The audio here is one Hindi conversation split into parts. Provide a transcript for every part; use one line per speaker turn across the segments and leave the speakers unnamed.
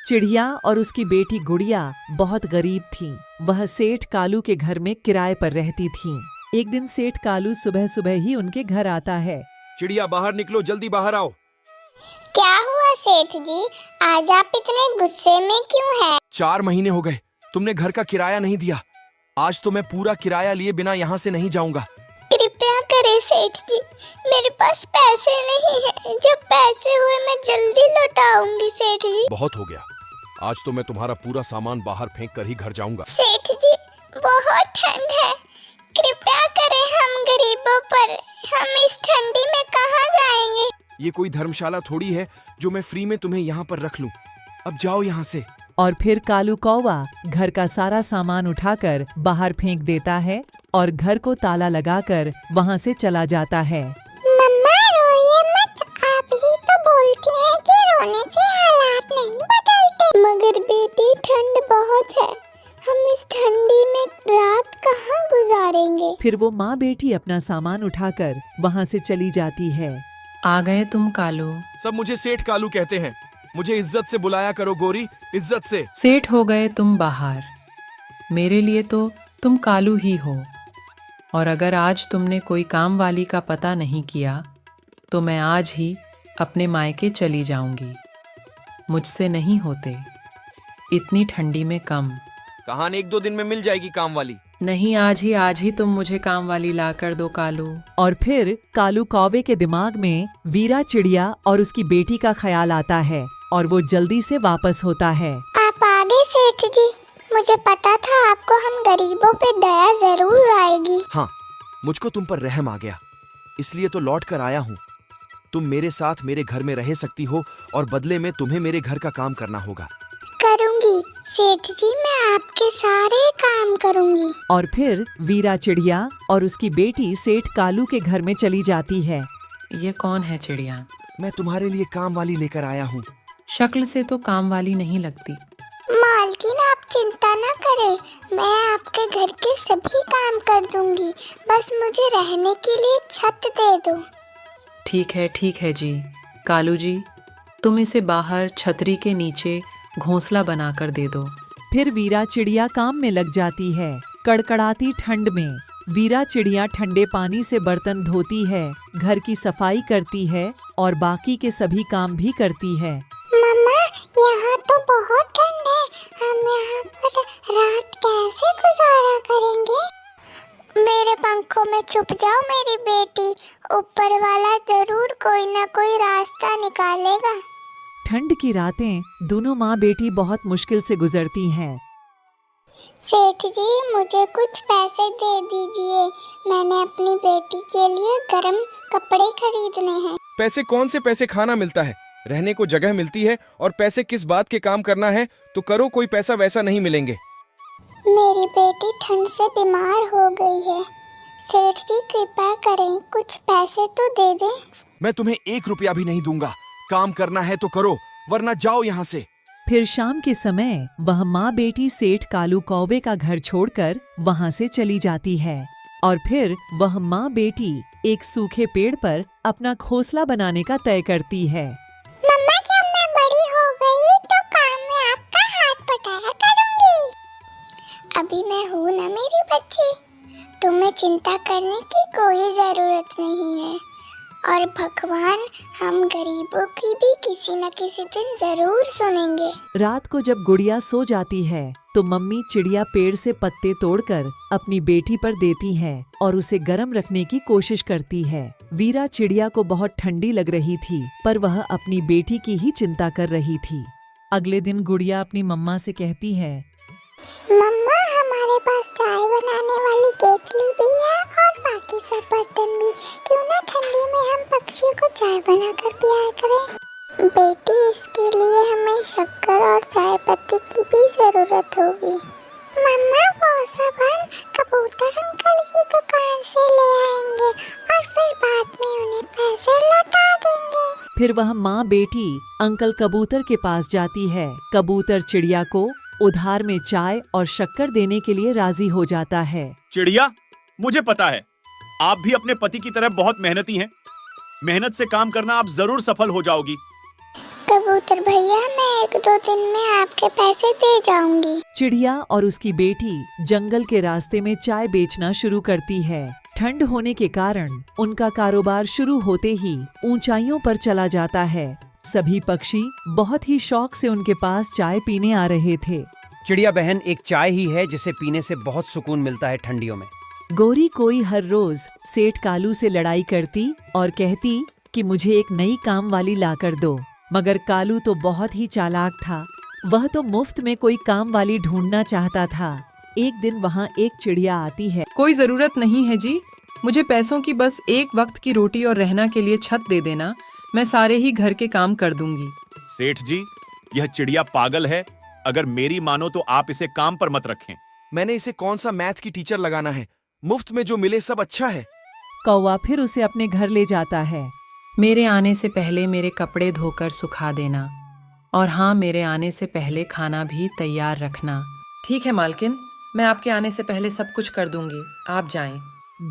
चिड़िया और उसकी बेटी गुड़िया बहुत गरीब थीं। वह सेठ कालू के घर में किराए पर रहती थीं। एक दिन सेठ कालू सुबह सुबह ही उनके घर आता है।
चिड़िया बाहर निकलो, जल्दी बाहर आओ।
क्या हुआ सेठ जी, आज आप इतने गुस्से में क्यों हैं?
4 महीने हो गए, तुमने घर का किराया नहीं दिया। आज तो मैं पूरा किराया लिए बिना यहाँ से नहीं जाऊंगा।
कृपया करें सेठ जी, मेरे पास पैसे नहीं हैं। जब पैसे हुए मैं जल्दी लौटाऊंगी सेठ जी।
बहुत हो गया, आज तो मैं तुम्हारा पूरा सामान बाहर फेंक कर ही घर जाऊंगा।
सेठ जी, बहुत ठंड है, कृपया करें, हम गरीबों पर, हम इस ठंडी में कहाँ जाएंगे?
ये कोई धर्मशाला थोड़ी है जो मैं फ्री में तुम्हें यहाँ पर रख लूं। अब जाओ यहाँ से।
और फिर कालू कौवा घर का सारा सामान उठाकर बाहर फेंक देता है और घर को ताला लगाकर वहाँ से चला जाता है।
मम्मा रोइए मत, आप ही तो बोलती हैं कि रोने से हालात नहीं बदलते। मगर बेटी ठंड बहुत है, हम इस ठंडी में रात कहाँ गुजारेंगे?
फिर वो माँ बेटी अपना सामान उठाकर वहाँ से चली जाती है।
आ गए तुम कालू?
सब मुझे सेठ कालू कहते हैं, मुझे इज्जत से बुलाया करो गोरी, इज्जत से।
सेठ हो गए तुम बाहर, मेरे लिए तो तुम कालू ही हो। और अगर आज तुमने कोई काम वाली का पता नहीं किया तो मैं आज ही अपने मायके चली जाऊंगी। मुझसे नहीं होते, इतनी ठंडी में कम।
कहां 1-2 दिन में मिल जाएगी काम वाली।
नहीं, आज ही तुम मुझे काम वाली ला कर दो कालू।
और फिर कालू कौवे के दिमाग में वीरा चिड़िया और उसकी बेटी का ख्याल आता है और वो जल्दी से वापस होता है।
आप आ गए सेठ जी, मुझे पता था आपको हम गरीबों पे दया जरूर आएगी।
हाँ, मुझको तुम पर रहम आ गया, इसलिए तो लौट कर आया हूँ। तुम मेरे साथ मेरे घर में रह सकती हो और बदले में तुम्हें मेरे घर का काम करना होगा।
करूंगी सेठ जी, मैं आपके सारे काम करूंगी।
और फिर वीरा चिड़िया और उसकी बेटी सेठ कालू के घर में चली जाती है।
ये कौन है चिड़िया?
मैं तुम्हारे लिए काम वाली लेकर आया हूँ।
शक्ल से तो काम वाली नहीं लगती।
मालकिन आप चिंता न करें, मैं आपके घर के सभी काम कर दूंगी, बस मुझे रहने के लिए छत दे दो।
ठीक है जी। कालू जी, तुम इसे बाहर छतरी के नीचे घोंसला बनाकर दे दो।
फिर वीरा चिड़िया काम में लग जाती है। कड़कड़ाती ठंड में वीरा चिड़िया ठंडे पानी से बर्तन धोती है, घर की सफाई करती है और बाकी के सभी काम भी करती है।
मम्मा, यहाँ तो बहुत ठंड है, हम यहाँ पर रात कैसे गुजारा करेंगे? मेरे पंखों में छुप जाओ मेरी बेटी, ऊपर वाला जरूर कोई न कोई रास्ता निकालेगा।
ठंड की रातें दोनों माँ बेटी बहुत मुश्किल से गुजरती हैं।
सेठ जी, मुझे कुछ पैसे दे दीजिए, मैंने अपनी बेटी के लिए गर्म कपड़े खरीदने हैं।
पैसे कौन से पैसे? खाना मिलता है, रहने को जगह मिलती है, और पैसे किस बात के काम करना है तो करो, कोई पैसा वैसा नहीं मिलेंगे।
मेरी बेटी ठंड से बीमार हो गई है, सेठ जी कृपया करें, कुछ पैसे तो दे दें।
मैं तुम्हें 1 रुपया भी नहीं दूंगा। काम करना है तो करो, वरना जाओ यहाँ से।
फिर शाम के समय वह माँ बेटी सेठ कालू कौवे का घर छोड़कर वहाँ से चली जाती है। और फिर वह माँ बेटी एक सूखे पेड़ पर अपना घोंसला बनाने का तय करती है।
मम्मा, जब मैं बड़ी हो गई तो काम में आपका हाथ बटाया करूंगी। अभी मैं हूँ ना मेरी बच्ची, तुम्हें चिंता करने की कोई जरूरत नहीं है। और भगवान हम गरीबों की भी किसी न किसी दिन जरूर सुनेंगे।
रात को जब गुड़िया सो जाती है तो मम्मी चिड़िया पेड़ से पत्ते तोड़कर अपनी बेटी पर देती है और उसे गर्म रखने की कोशिश करती है। वीरा चिड़िया को बहुत ठंडी लग रही थी, पर वह अपनी बेटी की ही चिंता कर रही थी। अगले दिन गुड़िया अपनी मम्मा से कहती है,
मम्मा, हमारे पास चाय बनाने वाली केतली भी है और बाकी सब बर्तन भी, क्यों ना ठंडी में हम पक्षियों को चाय बनाकर पिया करें। बेटी, इसके लिए हमें शक्कर और चाय पत्ती की भी जरूरत होगी। मम्मा, वो सब हम कबूतर अंकल की दुकान से ले आएंगे और फिर बाद में उन्हें पैसे लौटा देंगे।
फिर वह माँ बेटी अंकल कबूतर के पास जाती है। कबूतर चिड़िया को उधार में चाय और शक्कर देने के लिए राजी हो जाता है।
चिड़िया, मुझे पता है आप भी अपने पति की तरह बहुत मेहनती हैं। मेहनत से काम करना, आप जरूर सफल हो जाओगी।
कबूतर कबूतर भैया, मैं 1-2 दिन में आपके पैसे दे जाऊंगी।
चिड़िया और उसकी बेटी जंगल के रास्ते में चाय बेचना शुरू करती है। ठंड होने के कारण उनका कारोबार शुरू होते ही ऊंचाइयों पर चला जाता है। सभी पक्षी बहुत ही शौक से उनके पास चाय पीने आ रहे थे।
चिड़िया बहन, एक चाय ही है जिसे पीने से बहुत सुकून मिलता है ठंडियों में।
गोरी कोई हर रोज सेठ कालू से लड़ाई करती और कहती कि मुझे एक नई काम वाली ला कर दो, मगर कालू तो बहुत ही चालाक था। वह तो मुफ्त में कोई काम वाली ढूंढना चाहता था। एक दिन वहाँ एक चिड़िया आती है।
कोई जरूरत नहीं है जी, मुझे पैसों की बस एक वक्त की रोटी और रहना के लिए छत दे देना, मैं सारे ही घर के काम कर दूंगी।
सेठ जी, यह चिड़िया पागल है। अगर मेरी मानो तो आप इसे काम पर मत रखें।
मैंने इसे कौन सा मैथ की टीचर लगाना है? मुफ्त में जो मिले सब अच्छा है।
कौवा फिर उसे अपने घर ले जाता है।
मेरे आने से पहले मेरे कपड़े धोकर सुखा देना, और हाँ, मेरे आने से पहले खाना भी तैयार रखना। ठीक है मालकिन, मैं आपके आने से पहले सब कुछ कर दूंगी, आप जाएं।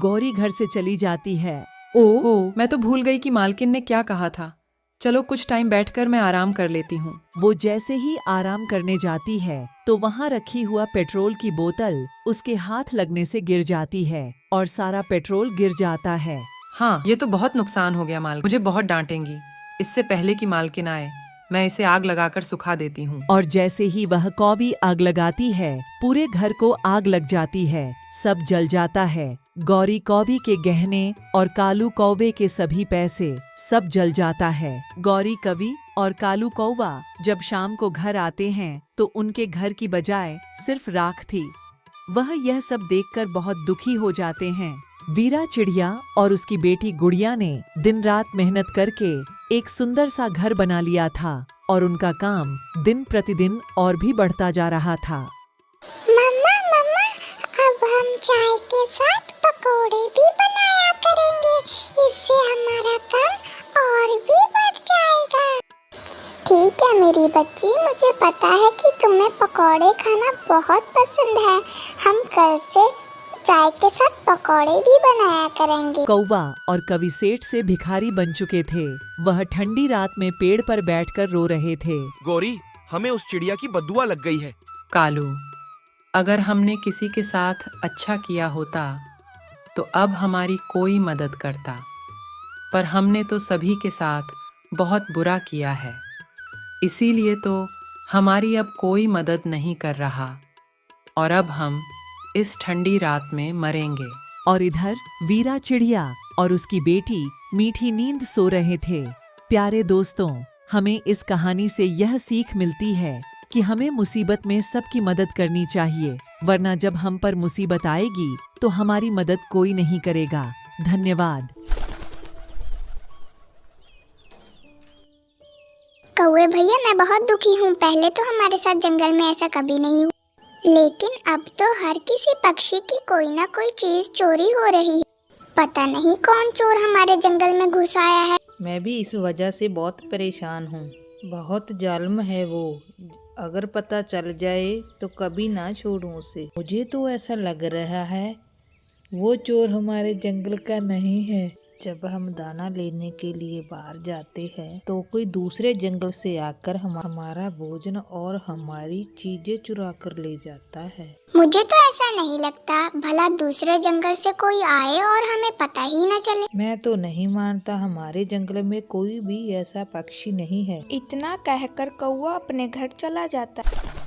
गौरी घर से चली जाती है।
ओह, मैं तो भूल गई कि मालकिन ने क्या कहा था। चलो कुछ टाइम बैठकर मैं आराम कर लेती हूँ।
वो जैसे ही आराम करने जाती है तो वहाँ रखी हुआ पेट्रोल की बोतल उसके हाथ लगने से गिर जाती है और सारा पेट्रोल गिर जाता है।
हाँ, ये तो बहुत नुकसान हो गया मालकिन, मुझे बहुत डांटेंगी। इससे पहले कि मालकिन आए, मैं इसे आग लगाकर सुखा देती हूँ।
और जैसे ही वह कौवी आग लगाती है, पूरे घर को आग लग जाती है, सब जल जाता है। गौरी कौवी के गहने और कालू कौवे के सभी पैसे सब जल जाता है। गौरी कवि और कालू कौवा जब शाम को घर आते हैं तो उनके घर की बजाय सिर्फ राख थी। वह यह सब देखकर बहुत दुखी हो जाते हैं। वीरा चिड़िया और उसकी बेटी गुड़िया ने दिन रात मेहनत करके एक सुंदर सा घर बना लिया था और उनका काम दिन प्रतिदिन और भी बढ़ता जा रहा था।
मम्मा मम्मा, अब हम चाय के साथ पकोड़े भी बनाया करेंगे, इससे हमारा काम और भी बढ़ जाएगा। ठीक है मेरी बच्ची, मुझे पता है कि तुम्हें पकोड़े खाना बहुत पसंद है। हम कल से चाय के साथ पकोड़े भी बनाया करेंगे।
कौवा और कवि सेठ से भिखारी बन चुके थे। वह ठंडी रात में पेड़ पर बैठकर रो रहे थे।
गौरी, हमें उस चिड़िया की बद्दुआ लग गई है।
कालू, अगर हमने किसी के साथ अच्छा किया होता तो अब हमारी कोई मदद करता, पर हमने तो सभी के साथ बहुत बुरा किया है, इसीलिए तो हमारी अब कोई मदद नहीं कर रहा और अब हम इस ठंडी रात में मरेंगे।
और इधर वीरा चिड़िया और उसकी बेटी मीठी नींद सो रहे थे। प्यारे दोस्तों, हमें इस कहानी से यह सीख मिलती है कि हमें मुसीबत में सबकी मदद करनी चाहिए, वरना जब हम पर मुसीबत आएगी तो हमारी मदद कोई नहीं करेगा। धन्यवाद।
कौवे भैया, मैं बहुत दुखी हूँ। पहले तो हमारे साथ जंगल में ऐसा कभी नहीं हुआ, लेकिन अब तो हर किसी पक्षी की कोई ना कोई चीज चोरी हो रही है। पता नहीं कौन चोर हमारे जंगल में घुस आया है।
मैं भी इस वजह से बहुत परेशान हूँ। बहुत जालिम है वो, अगर पता चल जाए तो कभी ना छोड़ूं उसे। मुझे तो ऐसा लग रहा है वो चोर हमारे जंगल का नहीं है। जब हम दाना लेने के लिए बाहर जाते हैं तो कोई दूसरे जंगल से आकर हमारा भोजन और हमारी चीजें चुरा कर ले जाता है।
मुझे तो ऐसा नहीं लगता, भला दूसरे जंगल से कोई आए और हमें पता ही न चले।
मैं तो नहीं मानता, हमारे जंगल में कोई भी ऐसा पक्षी नहीं है।
इतना कहकर कौवा अपने घर चला जाता है।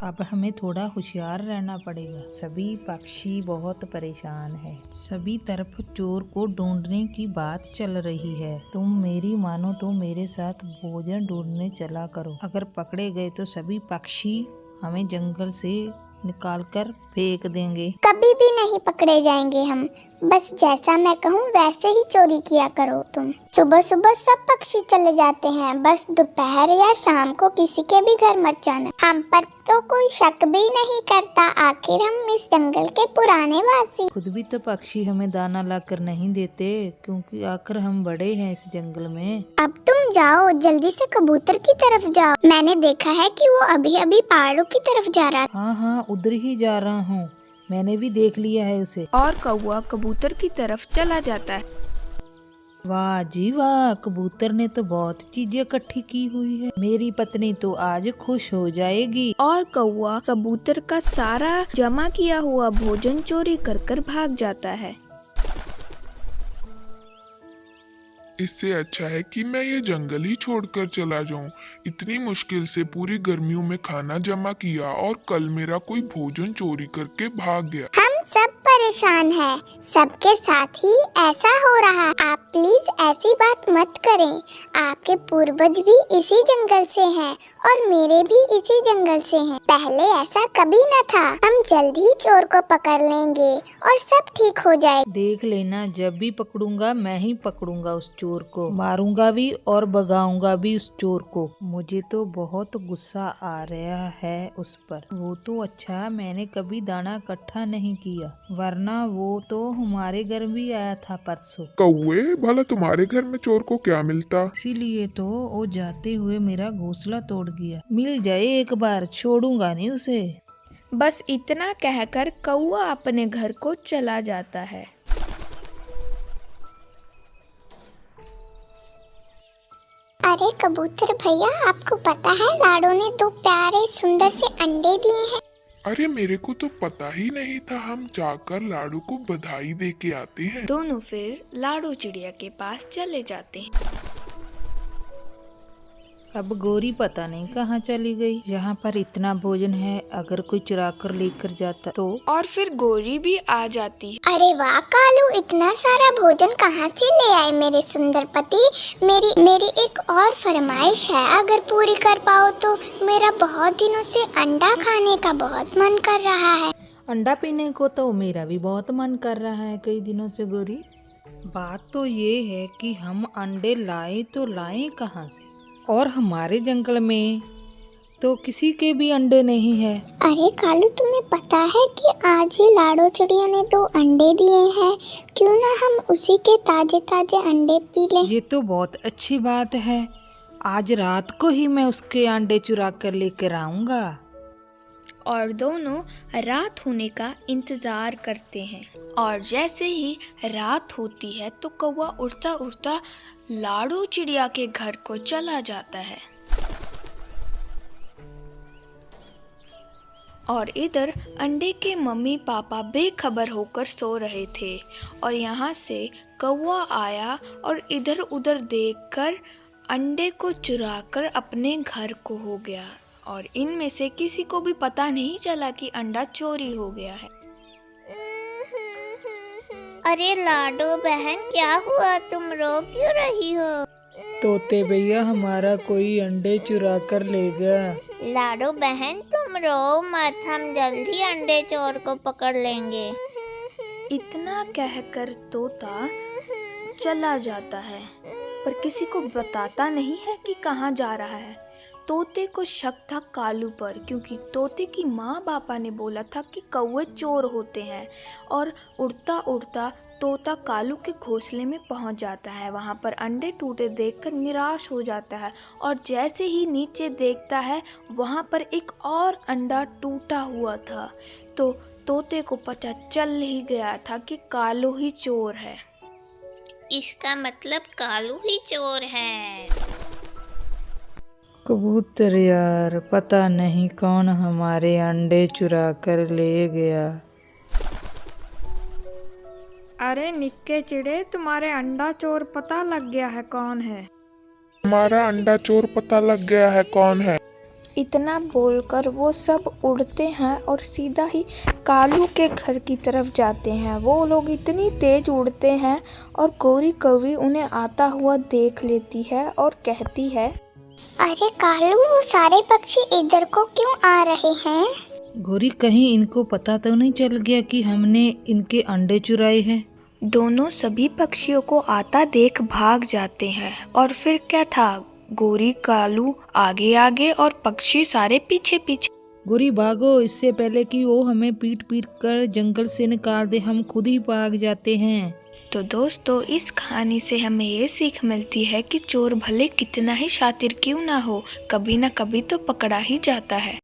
अब हमें थोड़ा होशियार रहना पड़ेगा। सभी पक्षी बहुत परेशान हैं। सभी तरफ चोर को ढूंढने की बात चल रही है। तुम मेरी मानो तो मेरे साथ भोजन ढूंढने चला करो। अगर पकड़े गए तो सभी पक्षी हमें जंगल से निकालकर फेंक देंगे।
कभी भी नहीं पकड़े जाएंगे हम। बस जैसा मैं कहूँ वैसे ही चोरी किया करो तुम। सुबह सुबह सब पक्षी चले जाते हैं, बस दोपहर या शाम को किसी के भी घर मत जाना। हम पर तो कोई शक भी नहीं करता, आखिर हम इस जंगल के पुराने वासी।
खुद भी तो पक्षी हमें दाना लाकर नहीं देते, क्योंकि आखिर हम बड़े हैं इस जंगल में।
अब तुम जाओ, जल्दी से कबूतर की तरफ जाओ। मैंने देखा है कि वो अभी अभी पहाड़ों की तरफ जा रहा था।
हाँ, उधर ही जा रहा हूँ, मैंने भी देख लिया है उसे।
और कौवा कबूतर की तरफ चला जाता है।
वाह जी वाह, कबूतर ने तो बहुत चीजें इकट्ठी की हुई है। मेरी पत्नी तो आज खुश हो जाएगी।
और कौवा कबूतर का सारा जमा किया हुआ भोजन चोरी कर कर भाग जाता है।
इससे अच्छा है कि मैं ये जंगल ही छोड़कर चला जाऊं। इतनी मुश्किल से पूरी गर्मियों में खाना जमा किया और कल मेरा कोई भोजन चोरी करके भाग गया।
हम सब परेशान हैं। सबके साथ ही ऐसा हो रहा है। आप प्लीज ऐसी बात मत करें। आपके पूर्वज भी इसी जंगल से हैं और मेरे भी इसी जंगल से हैं। पहले ऐसा कभी न था। हम जल्द ही चोर को पकड़ लेंगे और सब ठीक हो जाएगा।
देख लेना, जब भी पकड़ूंगा मैं ही पकड़ूंगा उस चोर को, मारूंगा भी और भगाऊंगा भी उस चोर को। मुझे तो बहुत गुस्सा आ रहा है उस पर। वो तो अच्छा मैंने कभी दाना इकट्ठा नहीं किया, वरना वो तो हमारे घर भी आया था परसों।
कौवे, भला तुम्हारे घर में चोर को क्या मिलता?
इसीलिए तो वो जाते हुए मेरा घोंसला तोड़ गया। मिल जाए एक बार, छोड़ूंगा नहीं उसे।
बस इतना कहकर कौवा अपने घर को चला जाता है।
अरे कबूतर भैया, आपको पता है लाडो ने 2 प्यारे सुंदर से अंडे दिए हैं।
अरे मेरे को तो पता ही नहीं था। हम जाकर लाडू को बधाई दे के आते हैं।
दोनों फिर लाडो चिड़िया के पास चले जाते हैं।
अब गोरी पता नहीं कहाँ चली गई। यहाँ पर इतना भोजन है, अगर कोई चुरा कर लेकर जाता तो।
और फिर गोरी भी आ जाती है।
अरे वाह कालू, इतना सारा भोजन कहाँ से ले आए मेरे सुंदर पति। मेरी एक और फरमाइश है, अगर पूरी कर पाओ तो। मेरा बहुत दिनों से अंडा खाने का बहुत मन कर रहा है।
अंडा पीने को तो मेरा भी बहुत मन कर रहा है कई दिनों से गोरी। बात तो ये है कि हम अंडे लाए तो लाए कहाँ से, और हमारे जंगल में तो किसी के भी अंडे नहीं है।
अरे कालू, तुम्हें पता है कि आज ही लाडो चिड़िया ने 2 अंडे दिए हैं। क्यों ना हम उसी के ताजे ताजे अंडे पी लें।
ये तो बहुत अच्छी बात है। आज रात को ही मैं उसके अंडे चुरा कर लेकर आऊंगा।
और दोनों रात होने का इंतजार करते हैं। और जैसे ही रात होती है तो कौवा उड़ता उड़ता लाडो चिड़िया के घर को चला जाता है। और इधर अंडे के मम्मी पापा बेखबर होकर सो रहे थे और यहाँ से कौवा आया और इधर उधर देखकर अंडे को चुराकर अपने घर को हो गया। और इनमें से किसी को भी पता नहीं चला कि अंडा चोरी हो गया है।
अरे लाडो बहन, क्या हुआ? तुम रो क्यों रही हो?
तोते भैया हमारा कोई अंडे चुरा कर ले गया।
लाडो बहन, तुम रो मत, हम जल्दी अंडे चोर को पकड़ लेंगे।
इतना कहकर तोता चला जाता है, पर किसी को बताता नहीं है कि कहाँ जा रहा है। तोते को शक था कालू पर, क्योंकि तोते की माँ पापा ने बोला था कि कौवे चोर होते हैं। और उड़ता उड़ता तोता कालू के घोंसले में पहुंच जाता है। वहां पर अंडे टूटे देखकर निराश हो जाता है और जैसे ही नीचे देखता है वहां पर एक और अंडा टूटा हुआ था। तो तोते को पता चल ही गया था कि कालू ही चोर है।
इसका मतलब कालू ही चोर है।
कबूतर यार, पता नहीं कौन हमारे अंडे चुरा कर ले गया।
अरे निक्के चिड़े, तुम्हारे अंडा चोर पता लग गया है कौन है।
हमारा अंडा चोर पता लग गया है कौन है।
इतना बोलकर वो सब उड़ते हैं और सीधा ही कालू के घर की तरफ जाते हैं। वो लोग इतनी तेज उड़ते हैं और गोरी कौवी उन्हें आता हुआ देख लेती है और कहती है,
अरे कालू, वो सारे पक्षी इधर को क्यों आ रहे हैं?
गोरी, कहीं इनको पता तो नहीं चल गया कि हमने इनके अंडे चुराए हैं?
दोनों सभी पक्षियों को आता देख भाग जाते हैं। और फिर क्या था, गोरी कालू आगे आगे और पक्षी सारे पीछे पीछे।
गोरी भागो, इससे पहले कि वो हमें पीट पीट कर जंगल से निकाल दे, हम खुद ही भाग जाते हैं।
तो दोस्तों, इस कहानी से हमें ये सीख मिलती है कि चोर भले कितना ही शातिर क्यों ना हो, कभी ना कभी तो पकड़ा ही जाता है।